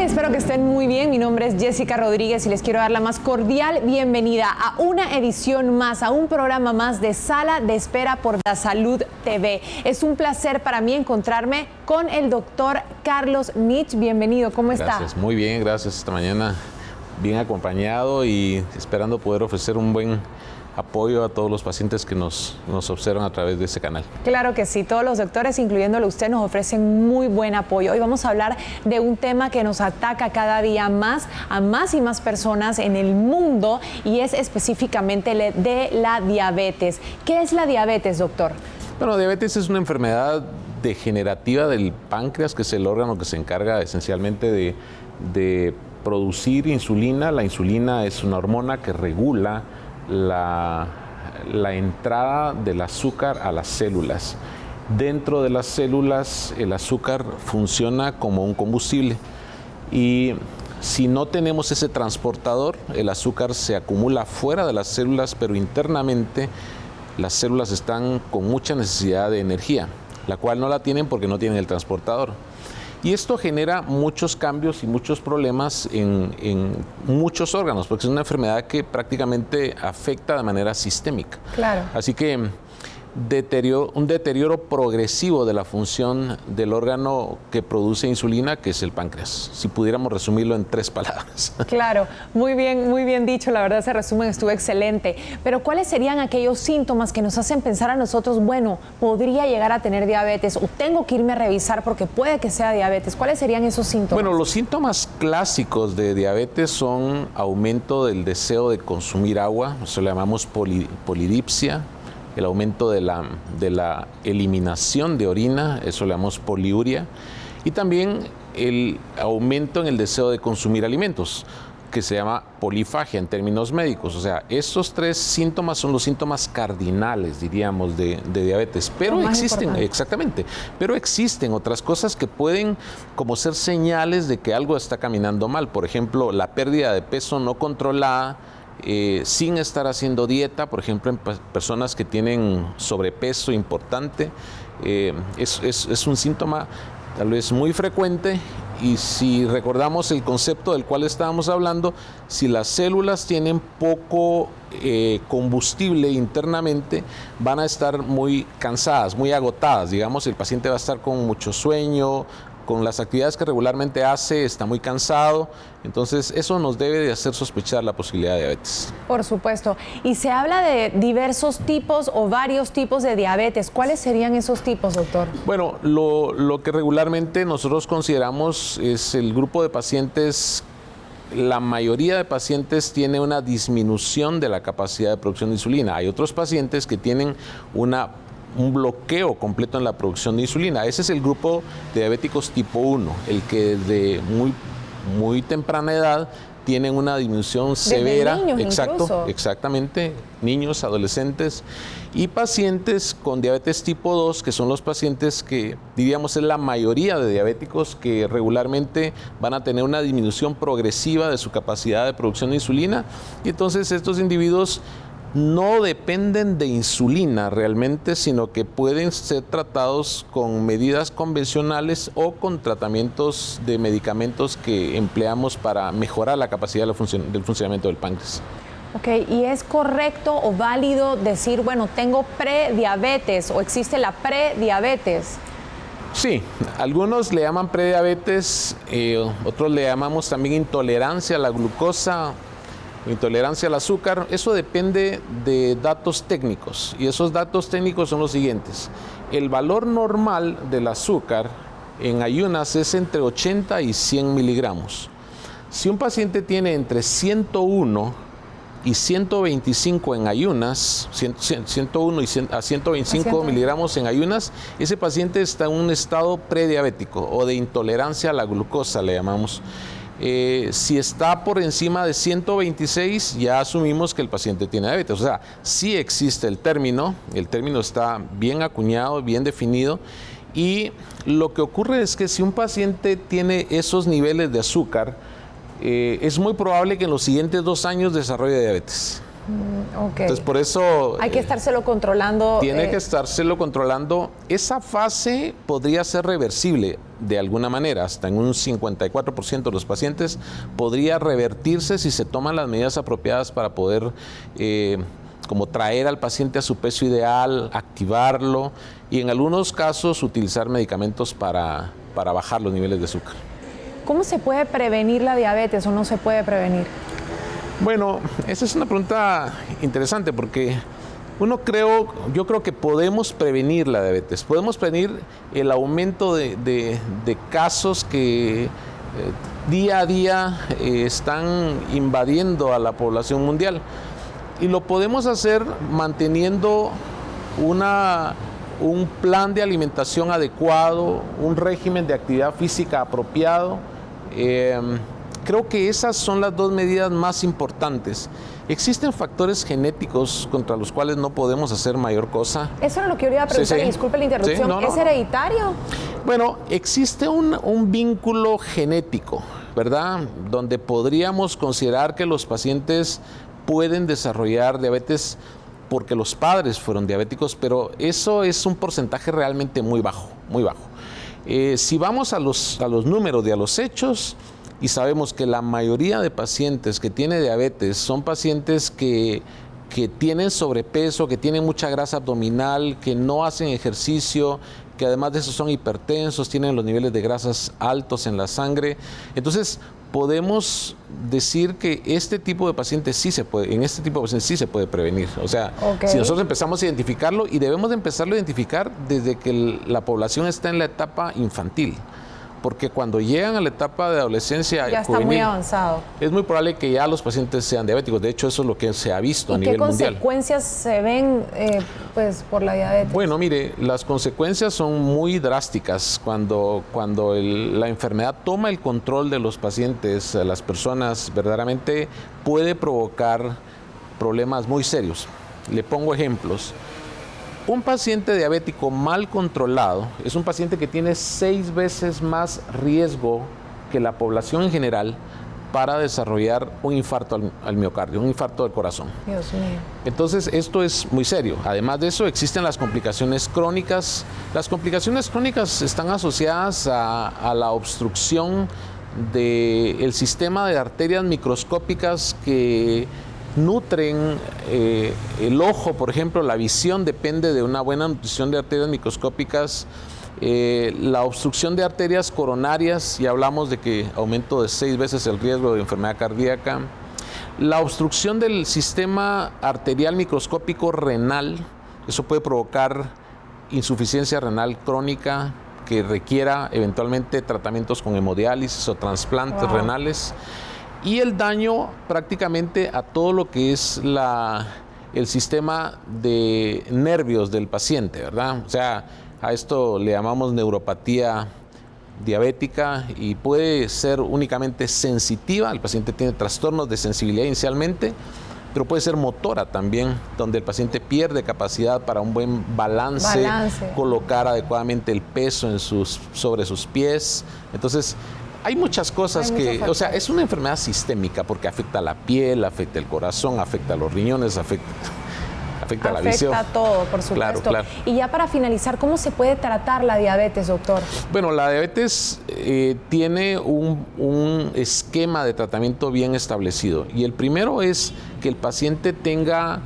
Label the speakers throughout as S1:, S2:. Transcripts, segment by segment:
S1: Espero que estén muy bien. Mi nombre es Jessica Rodríguez y les quiero dar la más cordial bienvenida a una edición más, a un programa más de Sala de Espera por DaSalud TV. Es un placer para mí encontrarme con el doctor Carlos Nitsch. Bienvenido, ¿cómo está?
S2: Gracias, muy bien, gracias. Esta mañana bien acompañado y esperando poder ofrecer un buen apoyo a todos los pacientes que nos observan a través de ese canal.
S1: Claro que sí, todos los doctores, incluyéndolo usted, nos ofrecen muy buen apoyo. Hoy vamos a hablar de un tema que nos ataca cada día más a más y más personas en el mundo y es específicamente de la diabetes. ¿Qué es la diabetes, doctor?
S2: Bueno, diabetes es una enfermedad degenerativa del páncreas, que es el órgano que se encarga esencialmente de producir insulina. La insulina es una hormona que regula la entrada del azúcar a las células. Dentro de las células el azúcar funciona como un combustible y si no tenemos ese transportador, el azúcar se acumula fuera de las células, pero internamente las células están con mucha necesidad de energía, la cual no la tienen porque no tienen el transportador. Y esto genera muchos cambios y muchos problemas en muchos órganos, porque es una enfermedad que prácticamente afecta de manera sistémica.
S1: Claro.
S2: Así que un deterioro progresivo de la función del órgano que produce insulina, que es el páncreas, si pudiéramos resumirlo en 3 palabras.
S1: Claro, muy bien dicho, la verdad ese resumen estuvo excelente. Pero ¿cuáles serían aquellos síntomas que nos hacen pensar a nosotros, bueno, podría llegar a tener diabetes o tengo que irme a revisar porque puede que sea diabetes? ¿Cuáles serían esos síntomas?
S2: Bueno, los síntomas clásicos de diabetes son aumento del deseo de consumir agua, eso le llamamos polidipsia, el aumento de la eliminación de orina, eso le llamamos poliuria, y también el aumento en el deseo de consumir alimentos, que se llama polifagia en términos médicos. O sea, estos 3 síntomas son los síntomas cardinales, diríamos, de diabetes. Pero existen, exactamente, pero existen otras cosas que pueden como ser señales de que algo está caminando mal. Por ejemplo, la pérdida de peso no controlada, sin estar haciendo dieta, por ejemplo, en personas que tienen sobrepeso importante, es un síntoma tal vez muy frecuente. Y si recordamos el concepto del cual estábamos hablando, si las células tienen poco combustible internamente, van a estar muy cansadas, muy agotadas. Digamos, el paciente va a estar con mucho sueño, con las actividades que regularmente hace, está muy cansado. Entonces, eso nos debe de hacer sospechar la posibilidad de diabetes.
S1: Por supuesto. Y se habla de diversos tipos o varios tipos de diabetes. ¿Cuáles serían esos tipos, doctor?
S2: Bueno, lo que regularmente nosotros consideramos es el grupo de pacientes. La mayoría de pacientes tiene una disminución de la capacidad de producción de insulina. Hay otros pacientes que tienen un bloqueo completo en la producción de insulina. Ese es el grupo de diabéticos tipo 1, el que desde muy temprana edad tienen una disminución severa.
S1: Desde niños incluso.
S2: Exactamente, niños, adolescentes y pacientes con diabetes tipo 2, que son los pacientes que diríamos es la mayoría de diabéticos que regularmente van a tener una disminución progresiva de su capacidad de producción de insulina, y entonces estos individuos no dependen de insulina realmente, sino que pueden ser tratados con medidas convencionales o con tratamientos de medicamentos que empleamos para mejorar la capacidad del funcionamiento del páncreas.
S1: Ok, ¿y es correcto o válido decir, bueno, tengo prediabetes o existe la prediabetes?
S2: Sí, algunos le llaman prediabetes, otros le llamamos también intolerancia a la glucosa, intolerancia al azúcar. Eso depende de datos técnicos, y esos datos técnicos son los siguientes. El valor normal del azúcar en ayunas es entre 80 y 100 miligramos. Si un paciente tiene entre 101 y 125 en ayunas, 101 a 125 miligramos en ayunas, ese paciente está en un estado prediabético o de intolerancia a la glucosa, le llamamos. Si está por encima de 126, ya asumimos que el paciente tiene diabetes. O sea, sí existe el término está bien acuñado, bien definido, y lo que ocurre es que si un paciente tiene esos niveles de azúcar, es muy probable que en los siguientes 2 años desarrolle diabetes.
S1: Okay.
S2: Entonces, por eso...
S1: Hay que estárselo controlando.
S2: Tiene que estárselo controlando. Esa fase podría ser reversible de alguna manera. Hasta en un 54% de los pacientes podría revertirse si se toman las medidas apropiadas para poder como traer al paciente a su peso ideal, activarlo y en algunos casos utilizar medicamentos para bajar los niveles de azúcar.
S1: ¿Cómo se puede prevenir la diabetes o no se puede prevenir?
S2: Bueno, esa es una pregunta interesante porque yo creo que podemos prevenir la diabetes, podemos prevenir el aumento de casos que día a día están invadiendo a la población mundial y lo podemos hacer manteniendo un plan de alimentación adecuado, un régimen de actividad física apropiado. Creo que esas son las 2 medidas más importantes. Existen factores genéticos contra los cuales no podemos hacer mayor cosa.
S1: Eso era lo que yo iba a preguntar,
S2: Sí.
S1: Disculpe la interrupción.
S2: Sí,
S1: ¿Es hereditario?
S2: Bueno, existe un vínculo genético, ¿verdad? Donde podríamos considerar que los pacientes pueden desarrollar diabetes porque los padres fueron diabéticos, pero eso es un porcentaje realmente muy bajo, muy bajo. Si vamos a los números y a los hechos, y sabemos que la mayoría de pacientes que tienen diabetes son pacientes que tienen sobrepeso, que tienen mucha grasa abdominal, que no hacen ejercicio, que además de eso son hipertensos, tienen los niveles de grasas altos en la sangre. Entonces, podemos decir que este tipo de pacientes sí se puede prevenir. O sea, si nosotros empezamos a identificarlo, y debemos de empezarlo a identificar desde que la población está en la etapa infantil. Porque cuando llegan a la etapa de adolescencia
S1: ya está muy avanzado.
S2: Es muy probable que ya los pacientes sean diabéticos. De hecho, eso es lo que se ha visto a nivel mundial.
S1: ¿Qué consecuencias se ven por la diabetes?
S2: Bueno, mire, las consecuencias son muy drásticas. Cuando la enfermedad toma el control de los pacientes, las personas, verdaderamente puede provocar problemas muy serios. Le pongo ejemplos. Un paciente diabético mal controlado es un paciente que tiene 6 veces más riesgo que la población en general para desarrollar un infarto al miocardio, un infarto del corazón.
S1: Dios mío.
S2: Entonces, esto es muy serio. Además de eso, existen las complicaciones crónicas. Las complicaciones crónicas están asociadas a la obstrucción del sistema de arterias microscópicas que nutren el ojo, por ejemplo. La visión depende de una buena nutrición de arterias microscópicas. La obstrucción de arterias coronarias, ya hablamos de que aumento de 6 veces el riesgo de enfermedad cardíaca. La obstrucción del sistema arterial microscópico renal, eso puede provocar insuficiencia renal crónica que requiera eventualmente tratamientos con hemodiálisis o trasplantes renales. Y el daño prácticamente a todo lo que es el sistema de nervios del paciente, ¿verdad? O sea, a esto le llamamos neuropatía diabética y puede ser únicamente sensitiva. El paciente tiene trastornos de sensibilidad inicialmente, pero puede ser motora también, donde el paciente pierde capacidad para un buen balance. Colocar adecuadamente el peso sobre sus pies. Entonces, hay muchas cosas o sea, es una enfermedad sistémica porque afecta a la piel, afecta el corazón, afecta a los riñones, afecta a la visión.
S1: Afecta todo, por supuesto.
S2: Claro.
S1: Y ya para finalizar, ¿cómo se puede tratar la diabetes, doctor?
S2: Bueno, la diabetes tiene un esquema de tratamiento bien establecido. Y el primero es que el paciente tenga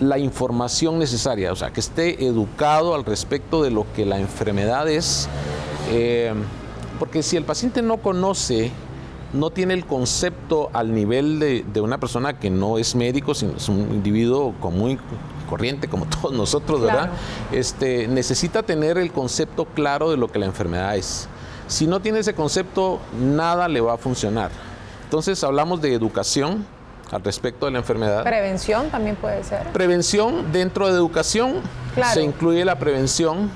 S2: la información necesaria, o sea, que esté educado al respecto de lo que la enfermedad es. Porque si el paciente no conoce, no tiene el concepto al nivel de una persona que no es médico, sino es un individuo común y corriente como todos nosotros, ¿verdad? Claro. Necesita tener el concepto claro de lo que la enfermedad es. Si no tiene ese concepto, nada le va a funcionar. Entonces hablamos de educación al respecto de la enfermedad.
S1: ¿Prevención también puede ser?
S2: Prevención, dentro de educación se incluye la prevención.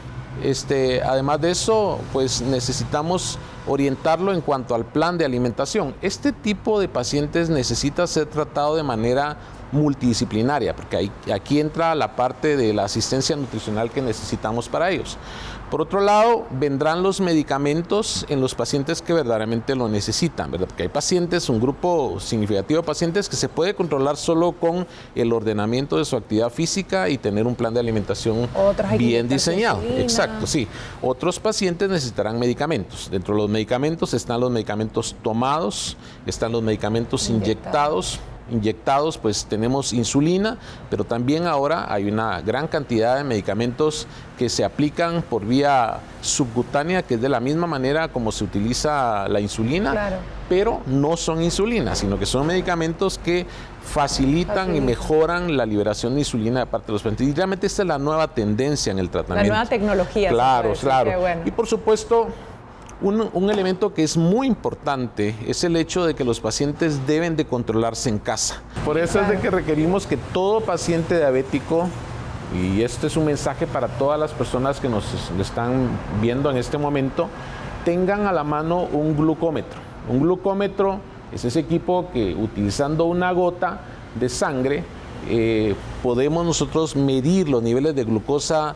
S2: Además de eso, pues necesitamos orientarlo en cuanto al plan de alimentación. Este tipo de pacientes necesita ser tratado de manera multidisciplinaria, porque aquí entra la parte de la asistencia nutricional que necesitamos para ellos. Por otro lado, vendrán los medicamentos en los pacientes que verdaderamente lo necesitan, ¿verdad? Porque hay pacientes, un grupo significativo de pacientes que se puede controlar solo con el ordenamiento de su actividad física y tener un plan de alimentación bien diseñado. Exacto, sí. Otros pacientes necesitarán medicamentos. Dentro de los medicamentos están los medicamentos tomados, están los medicamentos inyectados, pues tenemos insulina, pero también ahora hay una gran cantidad de medicamentos que se aplican por vía subcutánea, que es de la misma manera como se utiliza la insulina, claro, pero no son insulinas, sino que son medicamentos que facilitan y mejoran la liberación de insulina de parte de los pacientes. Y realmente esta es la nueva tendencia en el tratamiento.
S1: La nueva tecnología.
S2: Claro, claro.
S1: Qué bueno.
S2: Y por supuesto, un elemento que es muy importante es el hecho de que los pacientes deben de controlarse en casa. Por eso es de que requerimos que todo paciente diabético, y este es un mensaje para todas las personas que nos están viendo en este momento, tengan a la mano un glucómetro. Un glucómetro es ese equipo que, utilizando una gota de sangre, podemos nosotros medir los niveles de glucosa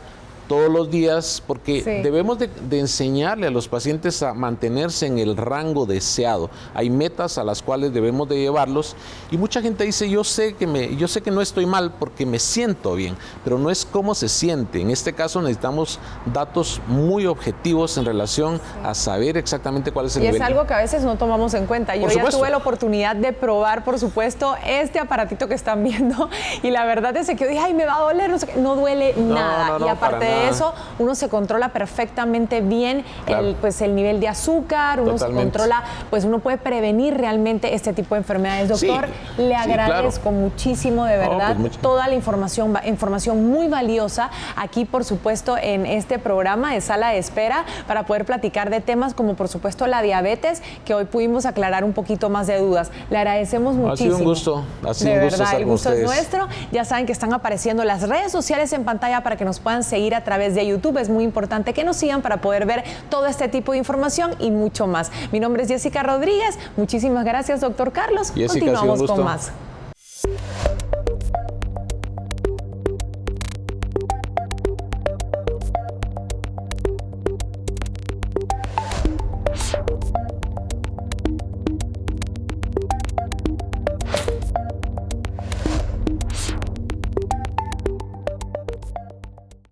S2: todos los días, porque debemos de enseñarle a los pacientes a mantenerse en el rango deseado. Hay metas a las cuales debemos de llevarlos, y mucha gente dice, yo sé que no estoy mal porque me siento bien, pero no es cómo se siente. En este caso necesitamos datos muy objetivos en relación a saber exactamente cuál es el nivel.
S1: Y es algo que a veces no tomamos en cuenta. Yo ya tuve la oportunidad de probar, por supuesto, este aparatito que están viendo, y la verdad es que yo dije, ay, me va a doler, no duele nada. Y aparte de eso, uno se controla perfectamente bien, claro, el nivel de azúcar, uno se controla, pues uno puede prevenir realmente este tipo de enfermedades. Doctor, le agradezco muchísimo, de verdad, toda la información muy valiosa aquí, por supuesto, en este programa de Sala de Espera, para poder platicar de temas como, por supuesto, la diabetes, que hoy pudimos aclarar un poquito más de dudas. Le agradecemos muchísimo.
S2: Ha sido un gusto. Ha sido un gusto estar con ustedes. De verdad, el gusto es nuestro.
S1: Ya saben que están apareciendo las redes sociales en pantalla para que nos puedan seguir a través de YouTube. Es muy importante que nos sigan para poder ver todo este tipo de información y mucho más. Mi nombre es Jessica Rodríguez. Muchísimas gracias, doctor Carlos.
S2: Jessica,
S1: continuamos con más.